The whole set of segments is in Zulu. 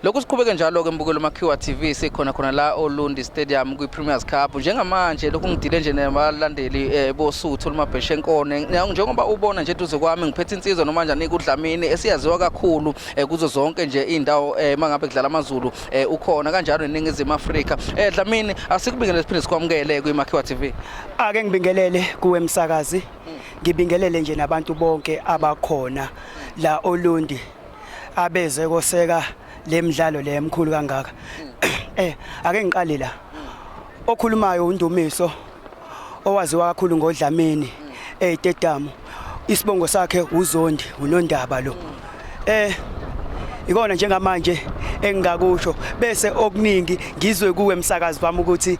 Lokhu siqhubeke njalo ke mbukelo Makhiwa TV sikhona khona la Olundi Stadium kwi Premiers Cup njengamanje lokhu ngidile nje nabalandeli boSuthu lumabheshe enkone njengoba ubona nje eduze kwami ngiphethe insizwa noma njani kuDlamini esiyaziwa kakhulu kuzo zonke nje indawo mangabe kudlala amaZulu ukhona kanjalo eNingizimu Afrika Dlamini asikubingelele siphinde sikwamukele kwi Makhiwa TV ake ngibingelele kuwe msakazi ngibingelele nje nabantu bonke abakhona la Olundi abeze koseka lemidlalo le emkhulu kangaka ake ngiqale la okhulumayo uNdumiso owaziwa kakhulu ngoDlamini eTetamu isibongo sakhe uZondi uNondaba lo ikona njengamanje engingakusho bese okuningi ngizwe kuwe msakazi wami ukuthi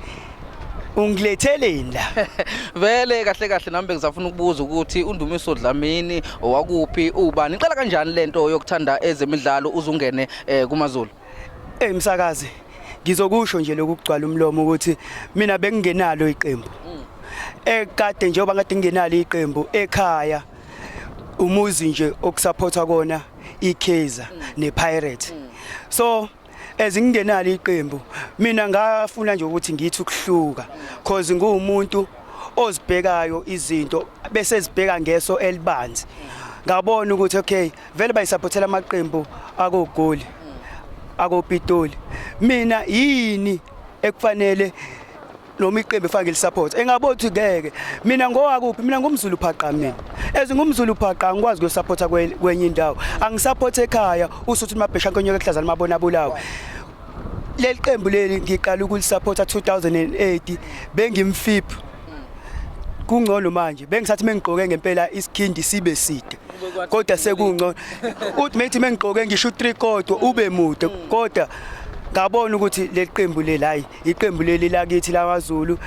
ungiletheleni la vele kahle kahle nami bengizafuna ukubuza ukuthi uNdumiso Dlamini owakuphi ubani iqala kanjani lento yokuthanda ezemidlalo uzungene kumaZulu msakazi ngizokusho nje lokugcwala umlomo ukuthi mina bengingenalo iqembu ekade njengoba ngade ngingenalo iqembu ekhaya umuzi nje okusupporta kona iKaizer nePirate so ezingenalo iqembu mina ngafuna nje ukuthi ngithi ukuhluka cause ngumuntu ozibhekayo izinto bese zibheka ngeso elibanzi ngabona ukuthi okay vele bayisupportela amaqembu akogoli akopitoli mina yini ekufanele noma iqembu efake lisupport engabothi ngeke mina ngowakuphi mina ngumZulu phaqa mina ezingumZulu phaqa ngikwazi ukuyosupporta kwenye indawo angisupport ekhaya uSuthu lumabhesha nkonyoko ehlaza limabona bulawo leli qembu leli ngiqala ukulisupporta 2008 bengimfiphi kungcono manje bengisathi mengigqoke ngempela isikhindi sibe side kodwa sekungcono uthi methi mengigqoke ngisho 3 kodwa ube mude kodwa ngabona ukuthi leli qembu leli hayi iqembu leli lakithi lawaZulu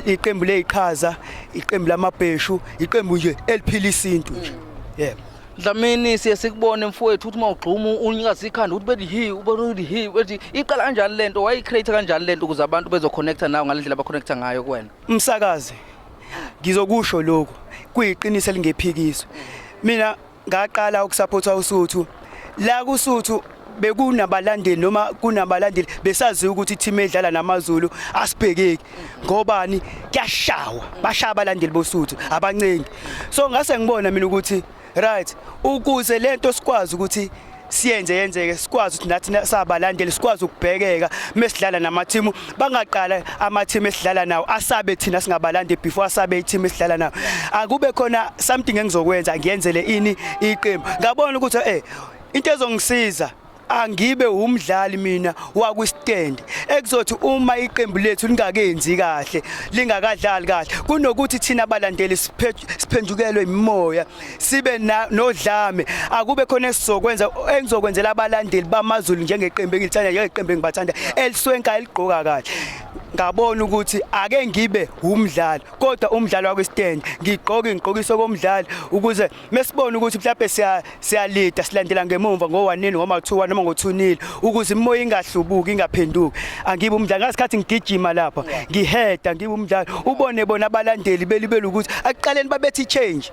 iqembu leziqhaza iqembu lamabheshu iqembu nje eliphila isintu nje yebo Dlamini siye sikubone mfowethu uthi mawugxuma unyikazi ikhanda ukuthi bethi hi ubona hi bethi iqala kanjani lento wayicreate kanjani lento ukuze abantu bezoconnecta nawe ngalendlela abaconnecta ngayo kuwena umsakazi ngizokusho lokho kuyiqiniso elingephikiswa mina ngaqala ukusupporta uSuthu la kuSuthu bekunabalandeli noma kunabalandeli besazi ukuthi team edlala namaZulu asibhekeki ngobani kuyashawa bashaya abalandeli boSuthu abancengi so ngase ngibona mina ukuthi right ukuze lento sikwazi ukuthi siyenze yenzeke sikwazi ukuthi nathi sabalandeli sikwazi ukubhekeka mesidlala namathimu bangaqala amathimu esidlala nawo asabe thina singabalandi before asabe iteam esidlala nawo akube khona something engizokwenza ngiyenzele ini iqembu ngabona ukuthi into ezongisiza angibe umdlali mina wakwistand ekuzothi uma iqembu lethu lingakenzi kahle lingakadlali kahle kunokuthi thina abalandeli siphendukelwe imimoya sibe nodlame akube khona esizokwenza engizokwenzela abalandeli bamaZulu njengeqembu engilithanda njengeqembu engibathanda eliswenka eligqoka kahle ngabona ukuthi ake ngibe umdlali kodwa umdlali wakwistand ngigqoke ingqokiso komdlali ukuze mesibone ukuthi mhlawumbe siyalida silandela ngemuva ngo1-0 ngoma 2-1 noma ngo2-0 ukuze imoya ingahlubuki ingaphenduki angibe umdlali ngasikhathi ngigijima lapha ngiheda ngibe umdlali ubone bona abalandeli belibela ukuthi aqaleni babethi change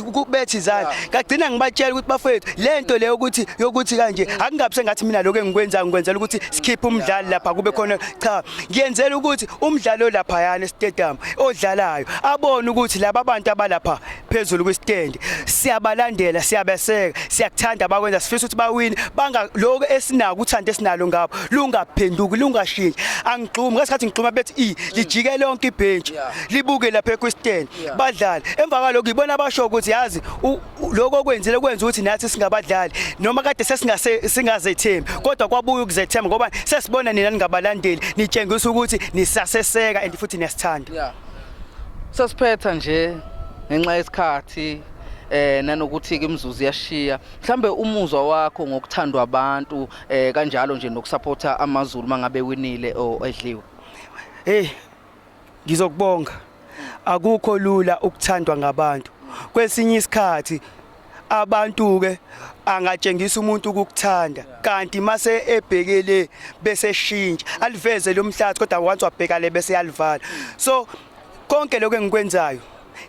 ukubethi izana ngagcina ngibatshela ukuthi bafethu lento leyo yokuthi kanje akungabe sengathi mina lokho engikwenza ngikwenzela ukuthi sikhiphe umdlali lapha kube khona cha ngiyenzela ukuthi umdlalo lapha yana estadium odlalayo abone ukuthi laba abantu abalapha phezulu kwestand siyabalandela siyabeseka siyakuthanda abakwenza sifisa ukuthi bawine banga lokho esinako uthanda esinalo ngabo lungaphenduki lungashintshi angigxumi ngasikhathi ngigxuma bethi lijike lonke ibench libuke lapha kwestand badlala emva kwalokho ngibona abasho ukuthi yazi lokho kwenzile kwenza ukuthi nathi singabadlali noma kade singazethembi kodwa kwabuya ukuzethemba ngoba sesibona nina ningabalandeli nitshengisa ukuthi nisaseseka and futhi niyasithanda sasiphetha nje ngenxa yesikhathi nanokuthi ke imzuzu yashiya mhlambe umuzwa wakho ngokuthandwa abantu kanjalo nje nokusupporta amaZulu mangabe winile o edliwe ngizokubonga akukho lula ukuthandwa ngabantu kwesinye isikhathi abantu ke angatshengisa umuntu ukukuthanda kanti mase ebhekele bese shintsha aliveze lo mhlathi kodwa once wabheka le bese yalivala so konke lokho engikwenzayo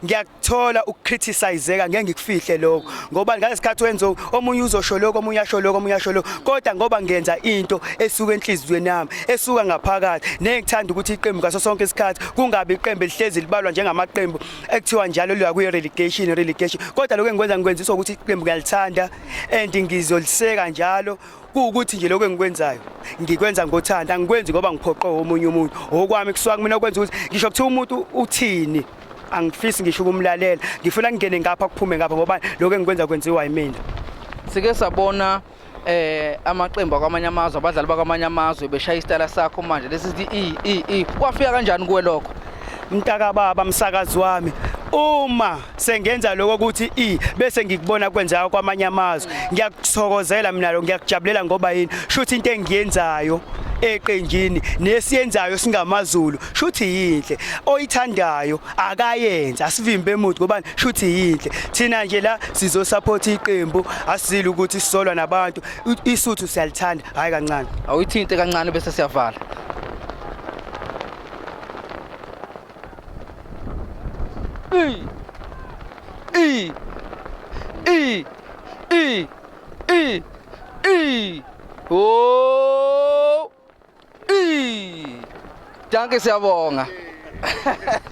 ngiyakuthola ukucriticizeka ngeke ngikufihle lokho ngoba ngalesikhathi wenza omunye uzosho lokho omunye asho lokho omunye asho lokho kodwa ngoba ngenza into esuka enhliziyweni yami esuka ngaphakathi nengithanda ukuthi iqembu ngaso sonke isikhathi kungabi iqembu elihlezi libalwa njengamaqembu ekuthiwa njalo liya kuye relegation kodwa lokho ngikwenza ukuthi iqembu ngiyalithanda and ngizoliseka njalo ukuthi nje lokho engikwenzayo ngikwenza ngothanda angikwenzi ngoba ngiphoqo omunye umuntu okwami kusuka mina ukwenza ukuthi ngisho kuthi umuntu uthini angifisi ngisho ukumlalela ngifuna ngingene ngapha kuphume ngapha ngoba lokho engikwenza kwenziwa yimina. Sike sabona amaqembu akwamanye amazwe abadlali bakwamanye amazwe beshaya isitayela sakho manje lesithi kwafika kanjani kuwe lokho? Mntaka baba msakazi wami uma sengenza lokho ukuthi bese ngikubona kwenzeka kwamanye amazwe ngiyakuthokozela mina lo ngiyakujabulela ngoba yini shuthi into engiyenzayo eqenjini nesiyenzayo singamaZulu shuthi yinhle oyithandayo akayenza asivimbe emuthi ngoba shuthi yinhle thina nje la sizo support iqembu asizile ukuthi sisolwa nabantu isuthu siyalithanda hayi kancane awuyithinte kancane bese siyavala. Oh! Danke siyabonga.